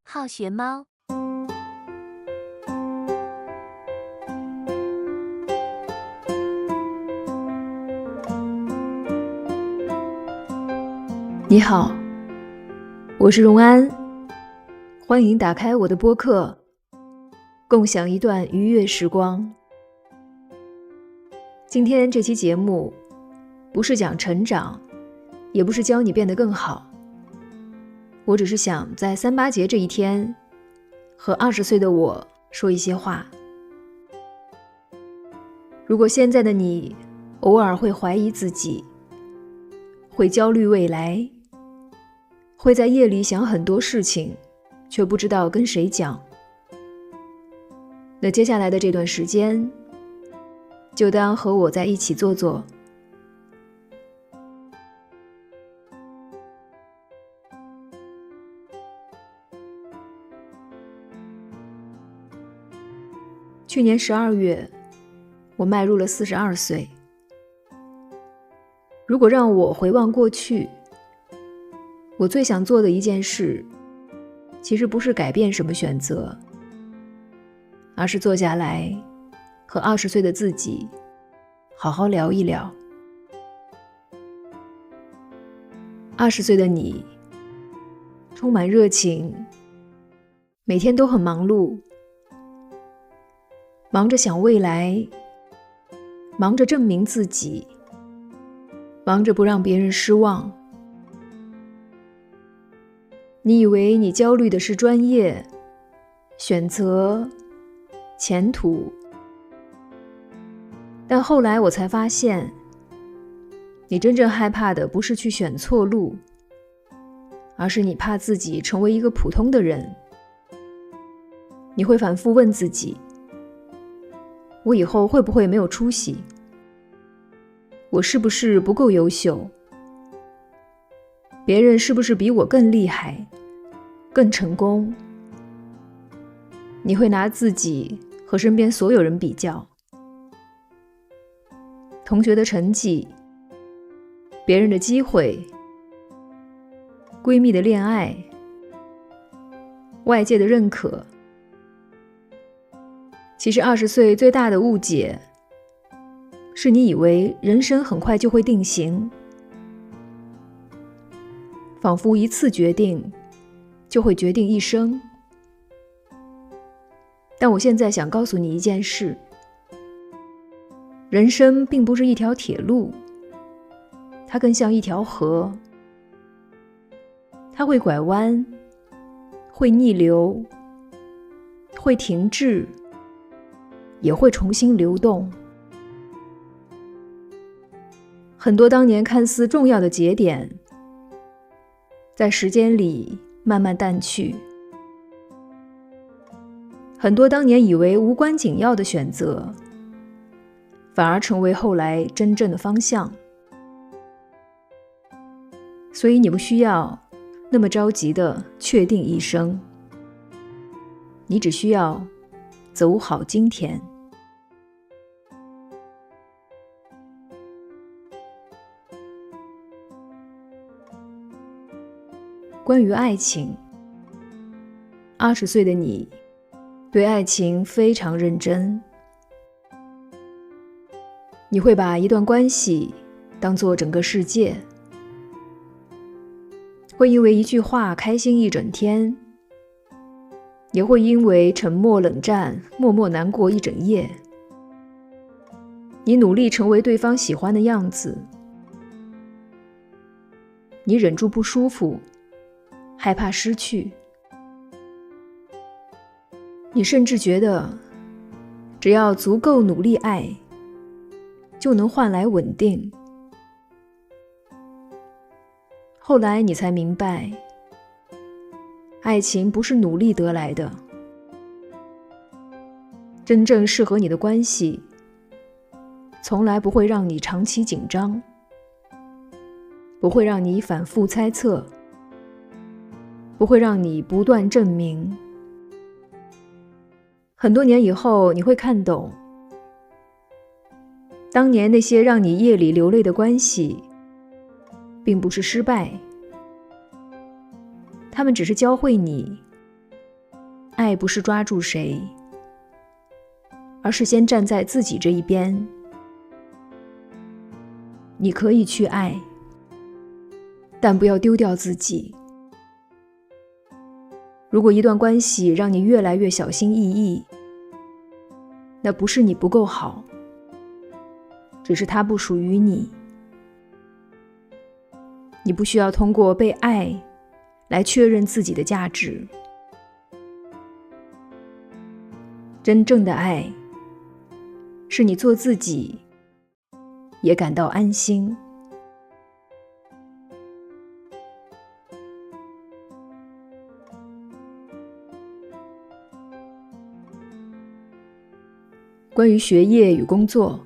好学猫。你好，我是荣安，欢迎打开我的播客，共享一段愉悦时光。今天这期节目不是讲成长，也不是教你变得更好，我只是想在3·8节这一天和20岁的我说一些话。如果现在的你偶尔会怀疑自己，会焦虑未来，会在夜里想很多事情，却不知道跟谁讲，那接下来的这段时间，就当和我在一起坐坐。去年12月，我迈入了42岁。如果让我回望过去，我最想做的一件事，其实不是改变什么选择，而是坐下来和20岁的自己好好聊一聊。20岁的你充满热情，每天都很忙碌，忙着想未来，忙着证明自己，忙着不让别人失望。你以为你焦虑的是专业、选择、前途，但后来我才发现，你真正害怕的不是去选错路，而是你怕自己成为一个普通的人。你会反复问自己，我以后会不会没有出息？我是不是不够优秀？别人是不是比我更厉害、更成功？你会拿自己和身边所有人比较，同学的成绩，别人的机会，闺蜜的恋爱，外界的认可。其实20岁最大的误解，是你以为人生很快就会定型，仿佛一次决定就会决定一生。但我现在想告诉你一件事，人生并不是一条铁路，它更像一条河，它会拐弯，会逆流，会停滞，也会重新流动。很多当年看似重要的节点，在时间里慢慢淡去。很多当年以为无关紧要的选择，反而成为后来真正的方向。所以你不需要那么着急地确定一生，你只需要走好今天。关于爱情，20岁的你对爱情非常认真，你会把一段关系当作整个世界，会因为一句话开心一整天，也会因为沉默冷战默默难过一整夜。你努力成为对方喜欢的样子，你忍住不舒服，害怕失去，你甚至觉得只要足够努力爱，就能换来稳定。后来你才明白，爱情不是努力得来的，真正适合你的关系，从来不会让你长期紧张，不会让你反复猜测，不会让你不断证明。很多年以后，你会看懂，当年那些让你夜里流泪的关系，并不是失败，他们只是教会你，爱不是抓住谁，而是先站在自己这一边。你可以去爱，但不要丢掉自己。如果一段关系让你越来越小心翼翼，那不是你不够好，只是它不属于你。你不需要通过被爱来确认自己的价值。真正的爱，是你做自己，也感到安心。关于学业与工作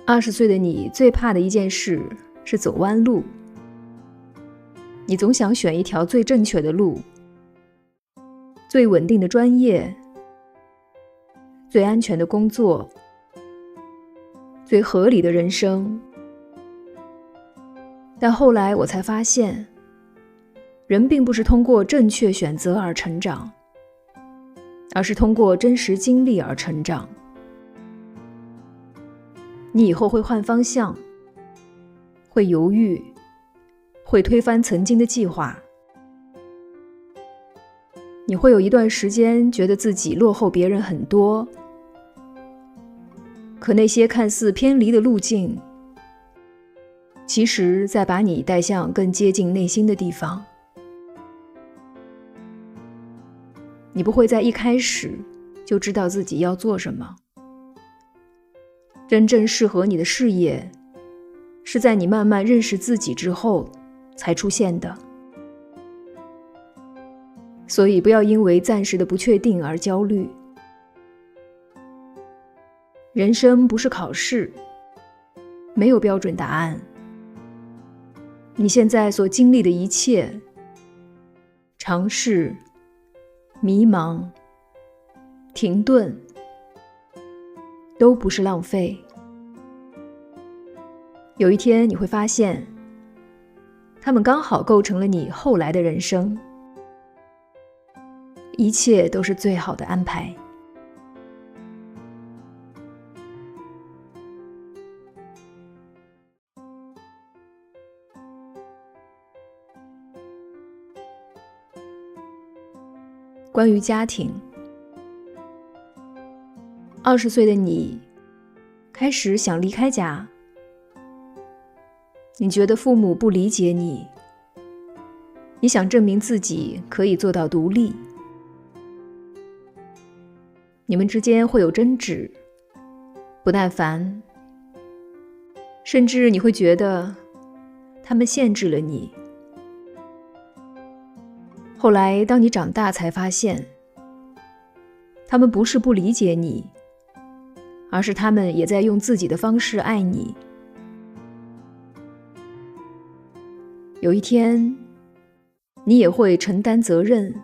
，20岁的你最怕的一件事是走弯路。你总想选一条最正确的路，最稳定的专业，最安全的工作，最合理的人生。但后来我才发现，人并不是通过正确选择而成长，而是通过真实经历而成长。你以后会换方向，会犹豫，会推翻曾经的计划。你会有一段时间觉得自己落后别人很多，可那些看似偏离的路径，其实在把你带向更接近内心的地方。你不会在一开始就知道自己要做什么。真正适合你的事业，是在你慢慢认识自己之后才出现的。所以不要因为暂时的不确定而焦虑。人生不是考试，没有标准答案。你现在所经历的一切，尝试、迷茫、停顿，都不是浪费。有一天你会发现，它们刚好构成了你后来的人生。一切都是最好的安排。关于家庭，20岁的你开始想离开家。你觉得父母不理解你，你想证明自己可以做到独立。你们之间会有争执，不耐烦，甚至你会觉得他们限制了你。后来当你长大才发现，他们不是不理解你，而是他们也在用自己的方式爱你。有一天，你也会承担责任，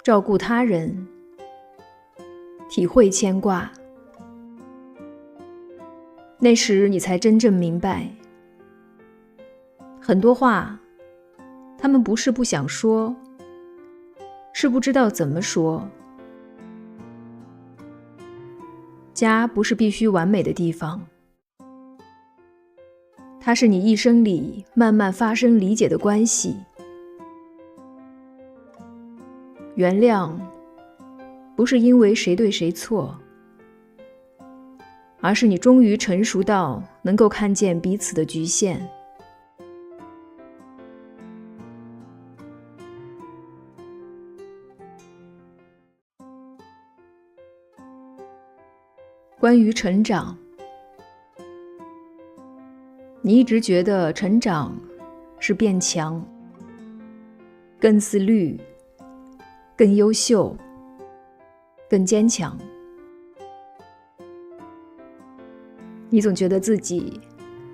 照顾他人，体会牵挂。那时你才真正明白，很多话他们不是不想说，是不知道怎么说。家不是必须完美的地方，它是你一生里慢慢发生理解的关系。原谅不是因为谁对谁错，而是你终于成熟到能够看见彼此的局限。关于成长，你一直觉得成长是变强，更自律，更优秀，更坚强。你总觉得自己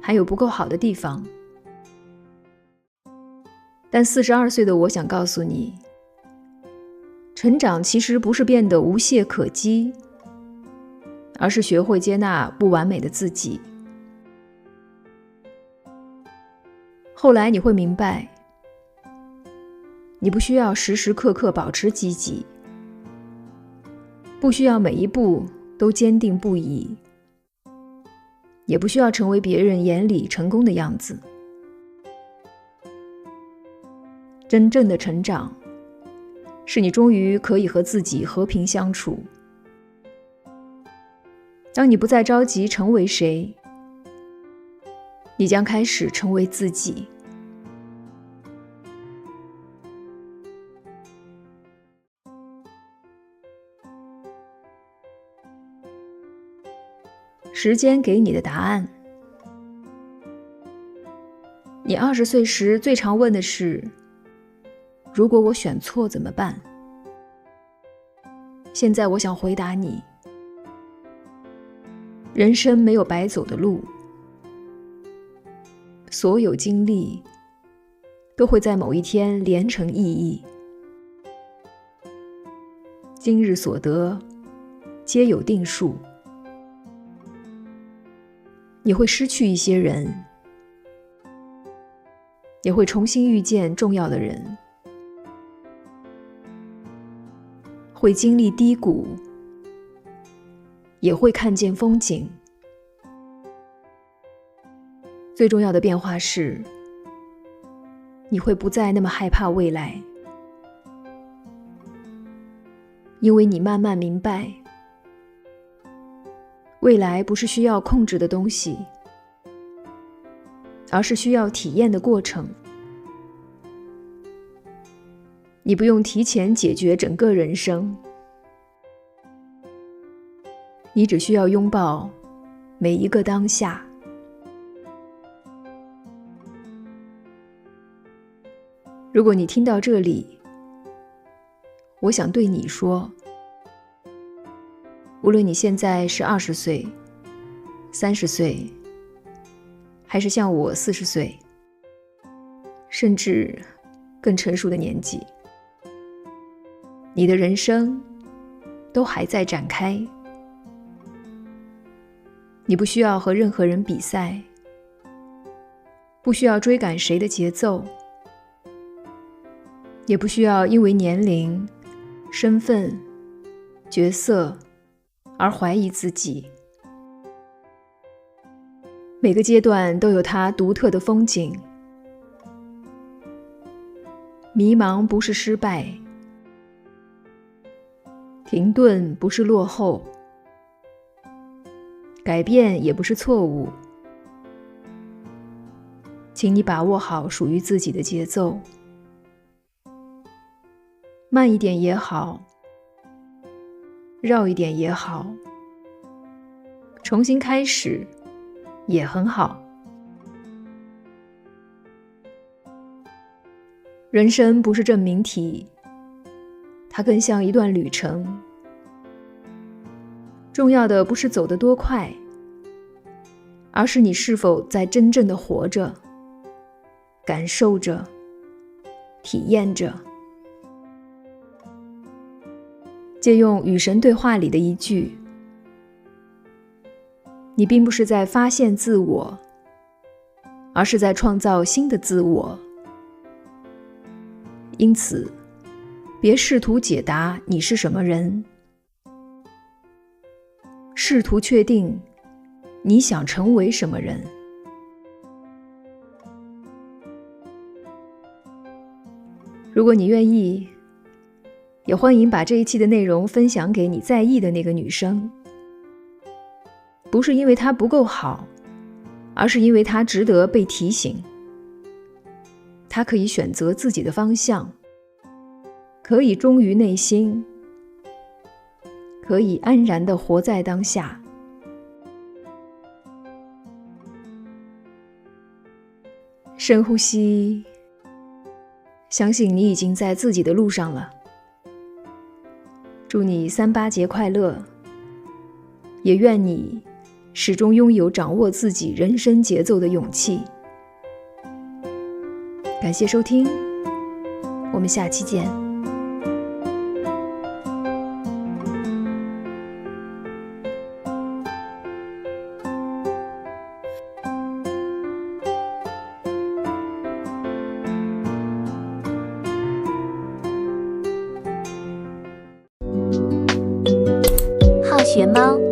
还有不够好的地方，但42岁的我想告诉你，成长其实不是变得无懈可击，而是学会接纳不完美的自己。后来你会明白，你不需要时时刻刻保持积极，不需要每一步都坚定不移，也不需要成为别人眼里成功的样子。真正的成长，是你终于可以和自己和平相处。当你不再着急成为谁，你将开始成为自己。时间给你的答案。你20岁时最常问的是，如果我选错怎么办？现在我想回答你，人生没有白走的路，所有经历都会在某一天连成意义。今日所得，皆有定数。你会失去一些人，也会重新遇见重要的人，会经历低谷，也会看见风景。最重要的变化是，你会不再那么害怕未来，因为你慢慢明白，未来不是需要控制的东西，而是需要体验的过程。你不用提前解决整个人生，你只需要拥抱每一个当下。如果你听到这里，我想对你说，无论你现在是20岁、30岁，还是像我40岁，甚至更成熟的年纪，你的人生都还在展开。你不需要和任何人比赛，不需要追赶谁的节奏，也不需要因为年龄、身份、角色而怀疑自己。每个阶段都有它独特的风景。迷茫不是失败，停顿不是落后，改变也不是错误。请你把握好属于自己的节奏，慢一点也好，绕一点也好，重新开始也很好。人生不是证明题，它更像一段旅程。重要的不是走得多快，而是你是否在真正的活着，感受着，体验着。借用《与神对话》里的一句，你并不是在发现自我，而是在创造新的自我。因此，别试图解答你是什么人，试图确定你想成为什么人。如果你愿意，也欢迎把这一期的内容分享给你在意的那个女生。不是因为她不够好，而是因为她值得被提醒。她可以选择自己的方向，可以忠于内心，可以安然地活在当下。深呼吸，相信你已经在自己的路上了。祝你38节快乐，也愿你始终拥有掌握自己人生节奏的勇气。感谢收听，我们下期见。学猫。